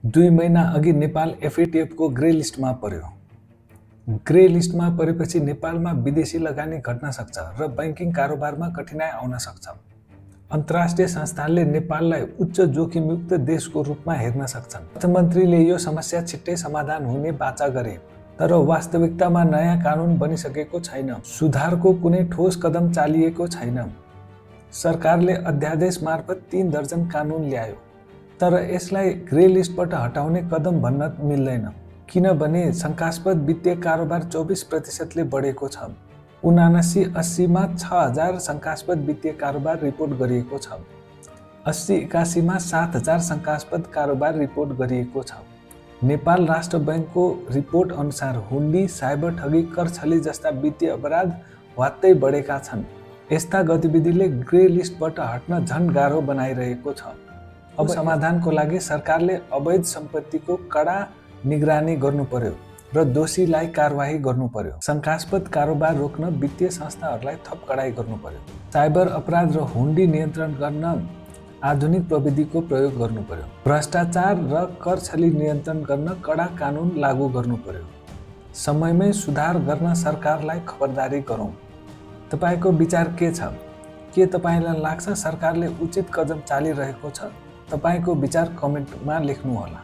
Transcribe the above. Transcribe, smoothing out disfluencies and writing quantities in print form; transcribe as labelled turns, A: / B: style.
A: 2 महिना अघि नेपाल एफएटिएफको ग्रे लिस्टमा पर्यो। ग्रे लिस्टमा परेपछि नेपालमा विदेशी लगानी घट्न सक्छ र बैंकिङ कारोबारमा कठिनाइ आउन सक्छ। अन्तर्राष्ट्रिय संस्थानले नेपाललाई उच्च जोखिमयुक्त देशको रूपमा हेर्न सक्छन्। अर्थमन्त्रीले यो समस्या छिट्टै समाधान हुने वाचा गरे, तर वास्तविकतामा नयाँ कानुन बनिसकेको छैन। सुधारको कुनै ठोस कदम चालिएको छैन। सरकारले अध्यादेश मार्फत 3 दर्जन कानुन ल्यायो, तर यसलाई ग्रे लिस्टबाट हटाउने कदम भन्न मिल्दैन, किनभने शंकास्पद वित्तीय कारोबार 24% बढेको छ। 79-80 मा 6000 शंकास्पद वित्तीय कारोबार रिपोर्ट गरिएको छ। 80-81 मा 7000 शंकास्पद कारोबार रिपोर्ट गरिएको छ। नेपाल राष्ट्र बैंकको रिपोर्ट अनुसार हुन्डी, साइबर ठगी, कर छली जस्ता वित्तीय अपराध वात्तै बढेका छन्। यस्ता गतिविधिले ग्रे लिस्टबाट हट्न झन गाह्रो बनाइरहेको छ। अब समाधानको लागि सरकारले अवैध सम्पत्तिको कडा निगरानी गर्नु पर्यो र दोषीलाई कारवाही गर्नु पर्यो। शंकास्पद कारोबार रोक्न वित्तीय संस्थाहरूलाई थप कडाई गर्नु पर्यो। साइबर अपराध र हुन्डी नियन्त्रण गर्न आधुनिक प्रविधिको प्रयोग गर्नु पर्यो। भ्रष्टाचार र कर छली नियन्त्रण गर्न कडा कानुन लागू गर्नु पर्यो। समयमै सुधार गर्न सरकारलाई खबरदारी गरौँ। तपाईको विचार के छ? के तपाईलाई लाग्छ सरकारले उचित कदम चालिरहेको छ? तपाईको विचार कमेन्टमा लेख्नुहोला।